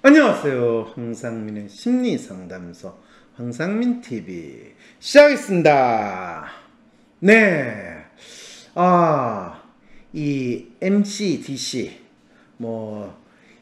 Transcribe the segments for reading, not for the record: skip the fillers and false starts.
안녕하세요. 황상민의 심리상담소 황상민TV 시작하겠습니다. 네. 이 MC DC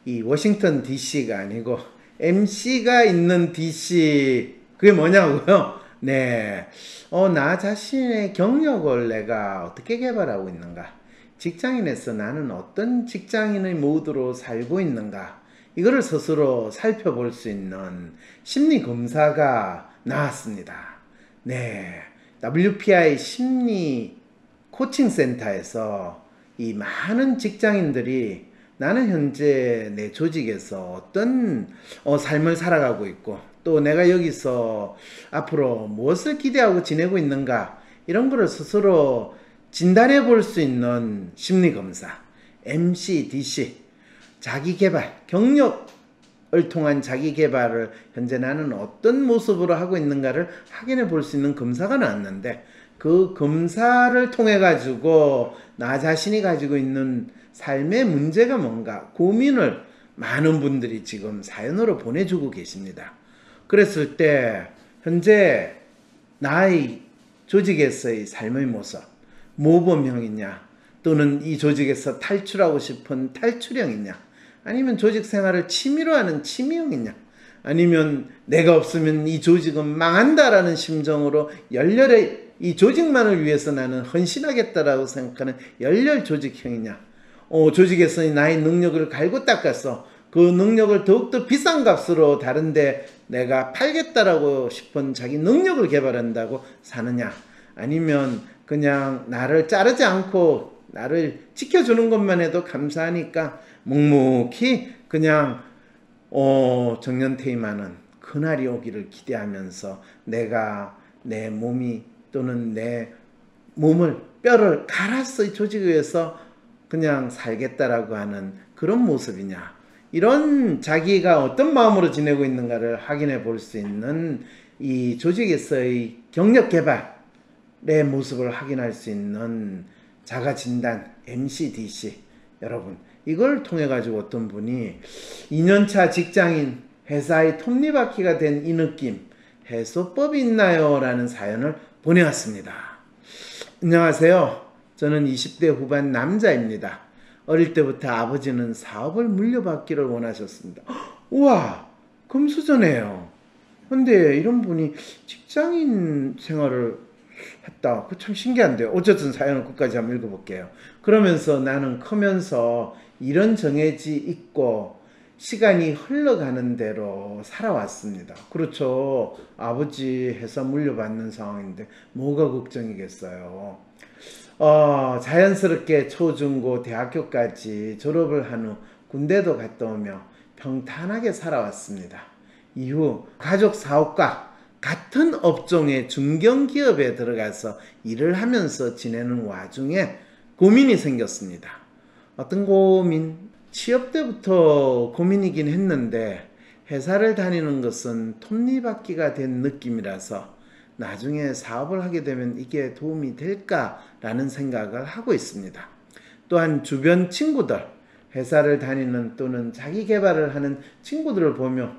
이 워싱턴 DC가 아니고 MC가 있는 DC 그게 뭐냐고요? 네. 나 자신의 경력을 내가 어떻게 개발하고 있는가? 직장인에서 나는 어떤 직장인의 모드로 살고 있는가? 이거를 스스로 살펴볼 수 있는 심리 검사가 나왔습니다. 네. WPI 심리 코칭 센터에서 이 많은 직장인들이 나는 현재 내 조직에서 어떤 삶을 살아가고 있고 또 내가 여기서 앞으로 무엇을 기대하고 지내고 있는가 이런 거를 스스로 진단해 볼 수 있는 심리검사 MCDC 자기개발, 경력을 통한 자기개발을 현재 나는 어떤 모습으로 하고 있는가를 확인해 볼 수 있는 검사가 나왔는데 그 검사를 통해 가지고 나 자신이 가지고 있는 삶의 문제가 뭔가 고민을 많은 분들이 지금 사연으로 보내주고 계십니다. 그랬을 때 현재 나의 조직에서의 삶의 모습, 모범형이냐 또는 이 조직에서 탈출하고 싶은 탈출형이냐 아니면 조직 생활을 취미로 하는 취미형이냐 아니면 내가 없으면 이 조직은 망한다라는 심정으로 열렬히 이 조직만을 위해서 나는 헌신하겠다라고 생각하는 열렬 조직형이냐 조직에서 나의 능력을 갈고 닦아서 그 능력을 더욱더 비싼 값으로 다른데 내가 팔겠다라고 싶은 자기 능력을 개발한다고 사느냐 아니면 그냥 나를 자르지 않고 나를 지켜주는 것만 해도 감사하니까 묵묵히 그냥 정년퇴임하는 그날이 오기를 기대하면서 내가 내 몸이 또는 내 몸을 뼈를 갈아서 조직에 의해서 그냥 살겠다라고 하는 그런 모습이냐 이런 자기가 어떤 마음으로 지내고 있는가를 확인해 볼 수 있는 이 조직에서의 경력 개발의 모습을 확인할 수 있는 자가진단 MCDC 여러분 이걸 통해 가지고 어떤 분이 2년차 직장인 회사의 톱니바퀴가 된 이 느낌 해소법이 있나요? 라는 사연을 보내왔습니다. 안녕하세요. 저는 20대 후반 남자입니다. 어릴 때부터 아버지는 사업을 물려받기를 원하셨습니다. 우와 금수저네요. 근데 이런 분이 직장인 생활을 했다. 그 참 신기한데요. 어쨌든 사연을 끝까지 한번 읽어볼게요. 그러면서 나는 크면서 일은 정해져 있고 시간이 흘러가는 대로 살아왔습니다. 그렇죠. 아버지 회사 물려받는 상황인데 뭐가 걱정이겠어요. 자연스럽게 초중고 대학교까지 졸업을 한 후 군대도 갔다 오며 평탄하게 살아왔습니다. 이후 가족 사업과 같은 업종의 중견기업에 들어가서 일을 하면서 지내는 와중에 고민이 생겼습니다. 어떤 고민? 취업 때부터 고민이긴 했는데 회사를 다니는 것은 톱니바퀴가 된 느낌이라서 나중에 사업을 하게 되면 이게 도움이 될까라는 생각을 하고 있습니다. 또한 주변 친구들, 회사를 다니는 또는 자기 개발을 하는 친구들을 보며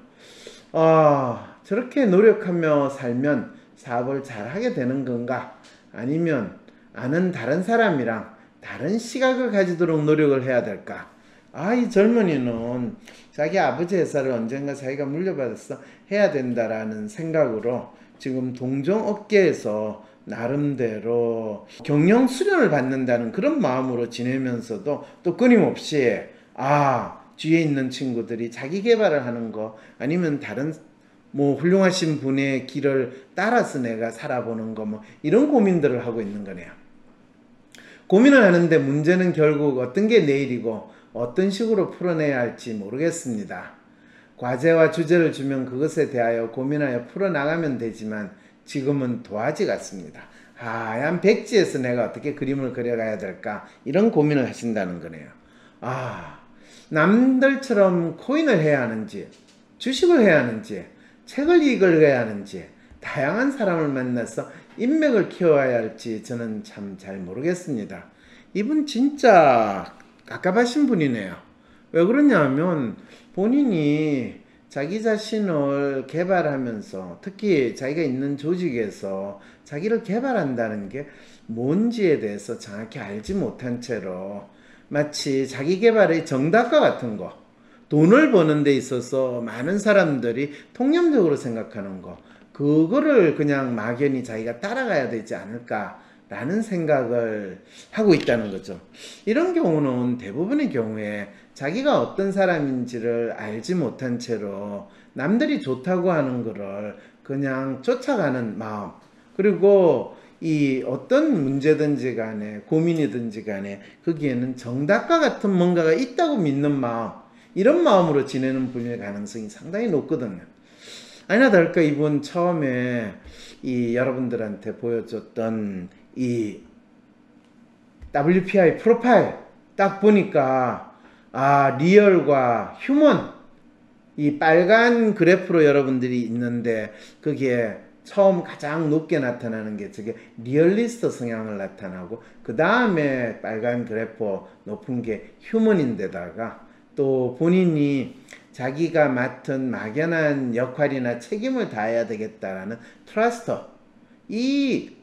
저렇게 노력하며 살면 사업을 잘 하게 되는 건가? 아니면 아는 다른 사람이랑 다른 시각을 가지도록 노력을 해야 될까? 이 젊은이는 자기 아버지 회사를 언젠가 자기가 물려받아서 해야 된다라는 생각으로 지금 동종업계에서 나름대로 경영 수련을 받는다는 그런 마음으로 지내면서도 또 끊임없이 뒤에 있는 친구들이 자기 개발을 하는 거 아니면 다른 훌륭하신 분의 길을 따라서 내가 살아보는 거 이런 고민들을 하고 있는 거네요. 고민을 하는데 문제는 결국 어떤 게 내일이고 어떤 식으로 풀어내야 할지 모르겠습니다. 과제와 주제를 주면 그것에 대하여 고민하여 풀어나가면 되지만 지금은 도화지 같습니다. 하얀 백지에서 내가 어떻게 그림을 그려가야 될까 이런 고민을 하신다는 거네요. 남들처럼 코인을 해야 하는지 주식을 해야 하는지 책을 읽어야 하는지 다양한 사람을 만나서 인맥을 키워야 할지 저는 참 잘 모르겠습니다. 이분 진짜 깝깝하신 분이네요. 왜 그러냐면 본인이 자기 자신을 개발하면서 특히 자기가 있는 조직에서 자기를 개발한다는 게 뭔지에 대해서 정확히 알지 못한 채로 마치 자기 개발의 정답과 같은 거, 돈을 버는 데 있어서 많은 사람들이 통념적으로 생각하는 거, 그거를 그냥 막연히 자기가 따라가야 되지 않을까라는 생각을 하고 있다는 거죠. 이런 경우는 대부분의 경우에 자기가 어떤 사람인지를 알지 못한 채로 남들이 좋다고 하는 거를 그냥 쫓아가는 마음, 그리고 이 어떤 문제든지 간에 고민이든지 간에 거기에는 정답과 같은 뭔가가 있다고 믿는 마음, 이런 마음으로 지내는 분일 가능성이 상당히 높거든요. 아니나 다를까 이분 처음에 이 여러분들한테 보여줬던 이 WPI 프로파일 딱 보니까 리얼과 휴먼, 이 빨간 그래프로 여러분들이 있는데 거기에 처음 가장 높게 나타나는 게 저게 리얼리스트 성향을 나타나고 그 다음에 빨간 그래프 높은 게 휴먼인데다가 또 본인이 자기가 맡은 막연한 역할이나 책임을 다해야 되겠다라는 트러스터, 이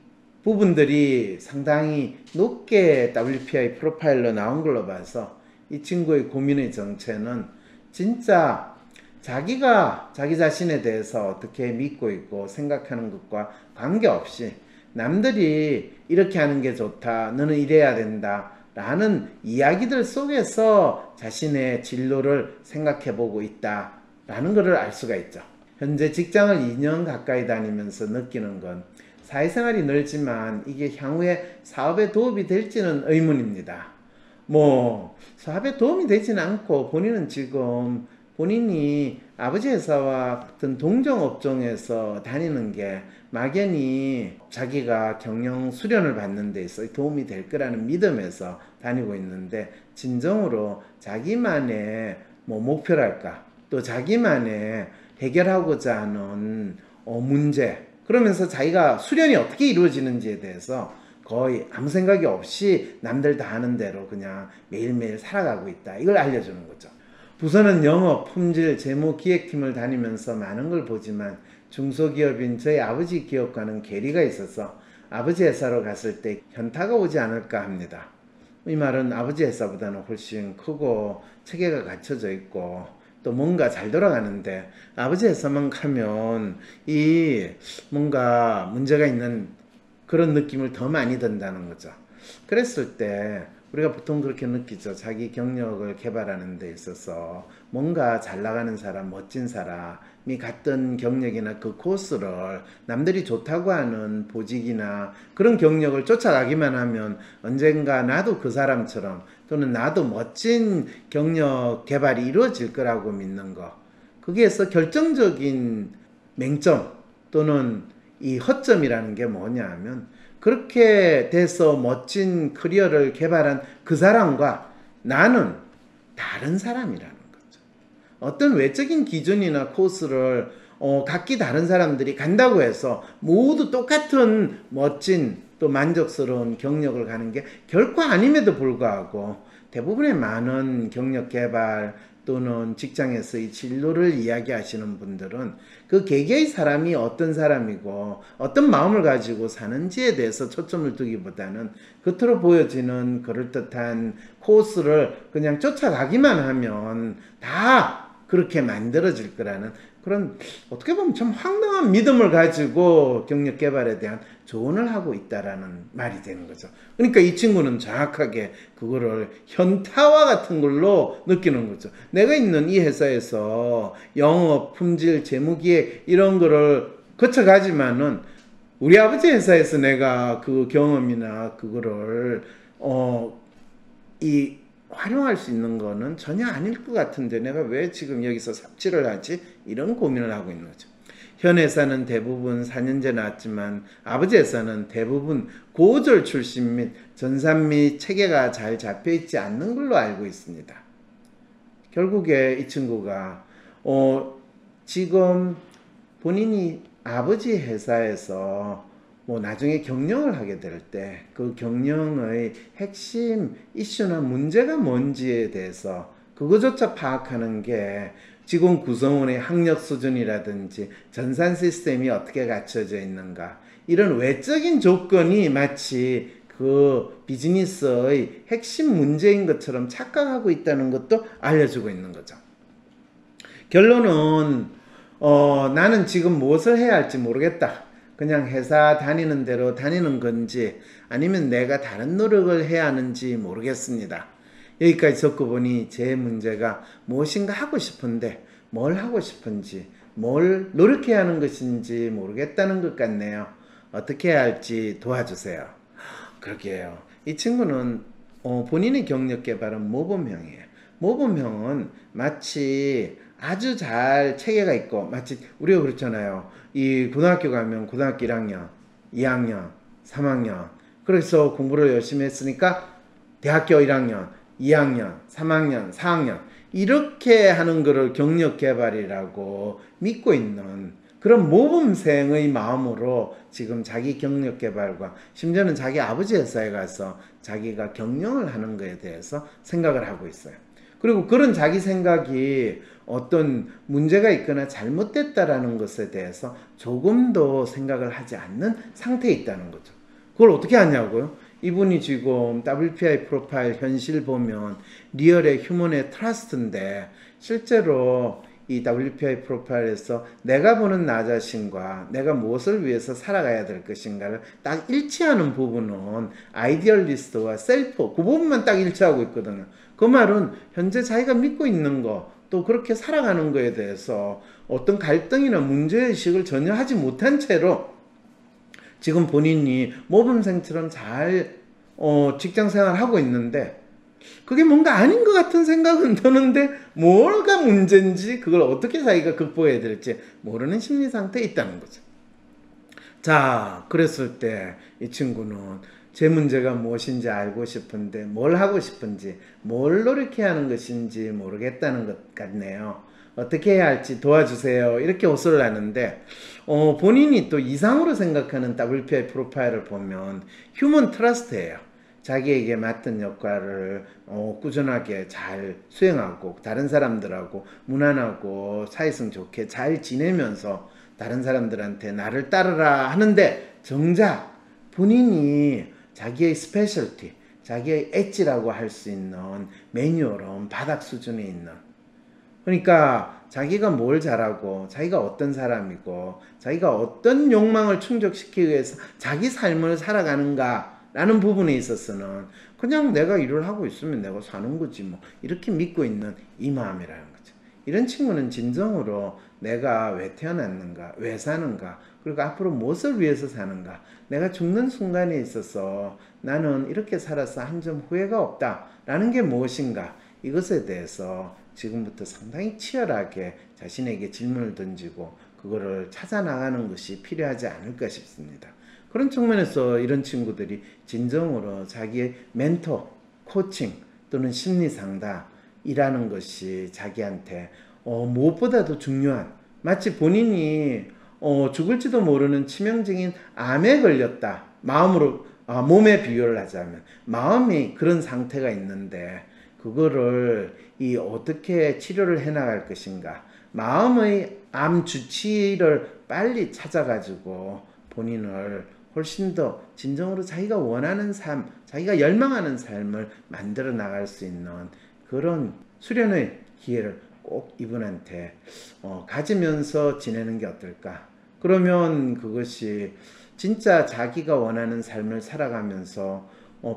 부분들이 상당히 높게 WPI 프로파일로 나온 걸로 봐서 이 친구의 고민의 정체는 진짜 자기가 자기 자신에 대해서 어떻게 믿고 있고 생각하는 것과 관계없이 남들이 이렇게 하는 게 좋다, 너는 이래야 된다 라는 이야기들 속에서 자신의 진로를 생각해 보고 있다 라는 것을 알 수가 있죠. 현재 직장을 2년 가까이 다니면서 느끼는 건 사회생활이 늘지만 이게 향후에 사업에 도움이 될지는 의문입니다. 사업에 도움이 되지는 않고 본인은 지금 본인이 아버지 회사와 같은 동종 업종에서 다니는 게 막연히 자기가 경영 수련을 받는 데 있어 도움이 될 거라는 믿음에서 다니고 있는데 진정으로 자기만의 목표랄까 또 자기만의 해결하고자 하는 문제, 그러면서 자기가 수련이 어떻게 이루어지는지에 대해서 거의 아무 생각이 없이 남들 다 하는 대로 그냥 매일매일 살아가고 있다, 이걸 알려주는 거죠. 부서는 영업, 품질, 재무, 기획팀을 다니면서 많은 걸 보지만 중소기업인 저희 아버지 기업과는 괴리가 있어서 아버지 회사로 갔을 때 현타가 오지 않을까 합니다. 이 말은 아버지 회사보다는 훨씬 크고 체계가 갖춰져 있고 또 뭔가 잘 돌아가는데 아버지 회사만 가면 이 뭔가 문제가 있는 그런 느낌을 더 많이 든다는 거죠. 그랬을 때 우리가 보통 그렇게 느끼죠. 자기 경력을 개발하는 데 있어서 뭔가 잘 나가는 사람, 멋진 사람이 갔던 경력이나 그 코스를 남들이 좋다고 하는 보직이나 그런 경력을 쫓아가기만 하면 언젠가 나도 그 사람처럼 또는 나도 멋진 경력 개발이 이루어질 거라고 믿는 거. 거기에서 결정적인 맹점 또는 이 허점이라는 게 뭐냐 하면 그렇게 돼서 멋진 커리어를 개발한 그 사람과 나는 다른 사람이라는 거죠. 어떤 외적인 기준이나 코스를 각기 다른 사람들이 간다고 해서 모두 똑같은 멋진 또 만족스러운 경력을 가는 게 결코 아님에도 불구하고 대부분의 많은 경력 개발 또는 직장에서의 진로를 이야기하시는 분들은 그 개개의 사람이 어떤 사람이고 어떤 마음을 가지고 사는지에 대해서 초점을 두기보다는 겉으로 보여지는 그럴듯한 코스를 그냥 쫓아가기만 하면 다 그렇게 만들어질 거라는 그런 어떻게 보면 참 황당한 믿음을 가지고 경력 개발에 대한 조언을 하고 있다라는 말이 되는 거죠. 그러니까 이 친구는 정확하게 그거를 현타와 같은 걸로 느끼는 거죠. 내가 있는 이 회사에서 영업, 품질, 재무기획 이런 거를 거쳐가지만은 우리 아버지 회사에서 내가 그 경험이나 그거를 활용할 수 있는 거는 전혀 아닐 것 같은데 내가 왜 지금 여기서 삽질을 하지? 이런 고민을 하고 있는 거죠. 현 회사는 대부분 4년제 나왔지만 아버지 회사는 대부분 고졸 출신 및 전산 및 체계가 잘 잡혀있지 않는 걸로 알고 있습니다. 결국에 이 친구가 지금 본인이 아버지 회사에서 나중에 경영을 하게 될 때 그 경영의 핵심 이슈나 문제가 뭔지에 대해서 그거조차 파악하는 게 직원 구성원의 학력 수준이라든지 전산 시스템이 어떻게 갖춰져 있는가, 이런 외적인 조건이 마치 그 비즈니스의 핵심 문제인 것처럼 착각하고 있다는 것도 알려주고 있는 거죠. 결론은 나는 지금 무엇을 해야 할지 모르겠다. 그냥 회사 다니는 대로 다니는 건지 아니면 내가 다른 노력을 해야 하는지 모르겠습니다. 여기까지 적고 보니 제 문제가 무엇인가 하고 싶은데 뭘 하고 싶은지, 뭘 노력해야 하는 것인지 모르겠다는 것 같네요. 어떻게 해야 할지 도와주세요. 그러게요. 이 친구는 본인의 경력 개발은 모범형이에요. 모범형은 마치 아주 잘 체계가 있고, 마치 우리가 그렇잖아요. 이 고등학교 가면 고등학교 1학년, 2학년, 3학년, 그래서 공부를 열심히 했으니까 대학교 1학년, 2학년, 3학년, 4학년 이렇게 하는 거를 경력 개발이라고 믿고 있는 그런 모범생의 마음으로 지금 자기 경력 개발과 심지어는 자기 아버지 회사에 가서 자기가 경영을 하는 것에 대해서 생각을 하고 있어요. 그리고 그런 자기 생각이 어떤 문제가 있거나 잘못됐다라는 것에 대해서 조금도 생각을 하지 않는 상태에 있다는 거죠. 그걸 어떻게 하냐고요? 이분이 지금 WPI 프로파일 현실 보면 리얼의 휴먼의 트러스트인데, 실제로 이 WPI 프로파일에서 내가 보는 나 자신과 내가 무엇을 위해서 살아가야 될 것인가를 딱 일치하는 부분은 아이디얼리스트와 셀프, 그 부분만 딱 일치하고 있거든요. 그 말은 현재 자기가 믿고 있는 거, 또 그렇게 살아가는 거에 대해서 어떤 갈등이나 문제의식을 전혀 하지 못한 채로 지금 본인이 모범생처럼 잘 직장생활을 하고 있는데 그게 뭔가 아닌 것 같은 생각은 드는데 뭐가 문제인지 그걸 어떻게 자기가 극복해야 될지 모르는 심리 상태에 있다는 거죠. 자, 그랬을 때 이 친구는 제 문제가 무엇인지 알고 싶은데 뭘 하고 싶은지, 뭘 노력해야 하는 것인지 모르겠다는 것 같네요. 어떻게 해야 할지 도와주세요. 이렇게 호소를 하는데 본인이 또 이상으로 생각하는 WPI 프로파일을 보면 휴먼 트러스트예요. 자기에게 맡은 역할을 꾸준하게 잘 수행하고 다른 사람들하고 무난하고 사이성 좋게 잘 지내면서 다른 사람들한테 나를 따르라 하는데, 정작 본인이 자기의 스페셜티, 자기의 엣지라고 할 수 있는 매뉴얼은 바닥 수준에 있는, 그러니까 자기가 뭘 잘하고 자기가 어떤 사람이고 자기가 어떤 욕망을 충족시키기 위해서 자기 삶을 살아가는가 라는 부분에 있어서는 그냥 내가 일을 하고 있으면 내가 사는 거지 뭐, 이렇게 믿고 있는 이 마음이라는 거죠. 이런 친구는 진정으로 내가 왜 태어났는가, 왜 사는가, 그리고 앞으로 무엇을 위해서 사는가, 내가 죽는 순간에 있어서 나는 이렇게 살아서 한 점 후회가 없다 라는 게 무엇인가, 이것에 대해서 지금부터 상당히 치열하게 자신에게 질문을 던지고 그거를 찾아나가는 것이 필요하지 않을까 싶습니다. 그런 측면에서 이런 친구들이 진정으로 자기의 멘토, 코칭 또는 심리 상담이라는 것이 자기한테 무엇보다도 중요한, 마치 본인이 죽을지도 모르는 치명적인 암에 걸렸다, 마음으로 몸에 비유를 하자면 마음이 그런 상태가 있는데 그거를 어떻게 치료를 해나갈 것인가, 마음의 암 주치의를 빨리 찾아가지고 본인을 훨씬 더 진정으로 자기가 원하는 삶, 자기가 열망하는 삶을 만들어 나갈 수 있는 그런 수련의 기회를 꼭 이분한테 가지면서 지내는 게 어떨까. 그러면 그것이 진짜 자기가 원하는 삶을 살아가면서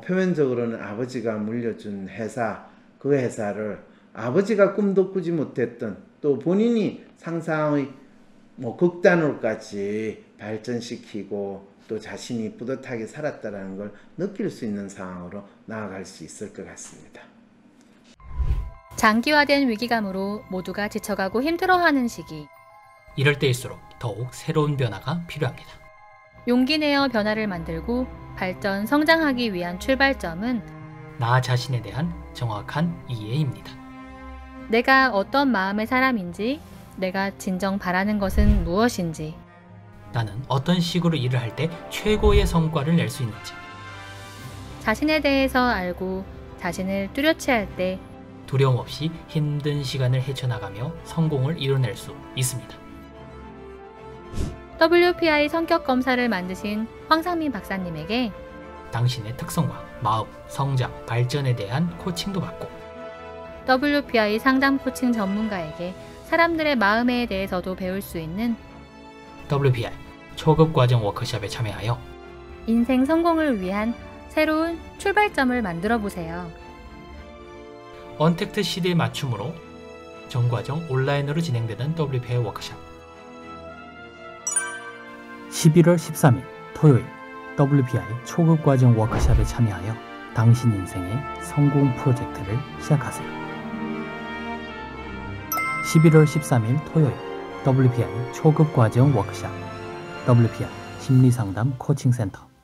표면적으로는 아버지가 물려준 회사, 그 회사를 아버지가 꿈도 꾸지 못했던, 또 본인이 상상의 극단으로까지 발전시키고 또 자신이 뿌듯하게 살았다는 걸 느낄 수 있는 상황으로 나아갈 수 있을 것 같습니다. 장기화된 위기감으로 모두가 지쳐가고 힘들어하는 시기. 이럴 때일수록 더욱 새로운 변화가 필요합니다. 용기 내어 변화를 만들고 발전, 성장하기 위한 출발점은 나 자신에 대한 정확한 이해입니다. 내가 어떤 마음의 사람인지, 내가 진정 바라는 것은 무엇인지, 나는 어떤 식으로 일을 할 때 최고의 성과를 낼 수 있는지, 자신에 대해서 알고 자신을 뚜렷이 할 때 두려움 없이 힘든 시간을 헤쳐나가며 성공을 이뤄낼 수 있습니다. WPI 성격 검사를 만드신 황상민 박사님에게 당신의 특성과 마음, 성장, 발전에 대한 코칭도 받고 WPI 상담 코칭 전문가에게 사람들의 마음에 대해서도 배울 수 있는 WPI 초급 과정 워크숍에 참여하여 인생 성공을 위한 새로운 출발점을 만들어 보세요. 언택트 시대에 맞춤으로 전 과정 온라인으로 진행되는 WPI 워크숍 11월 13일 토요일 WPI 초급 과정 워크숍에 참여하여 당신 인생의 성공 프로젝트를 시작하세요. 11월 13일 토요일 WPI 초급 과정 워크숍 WPI 심리상담 코칭센터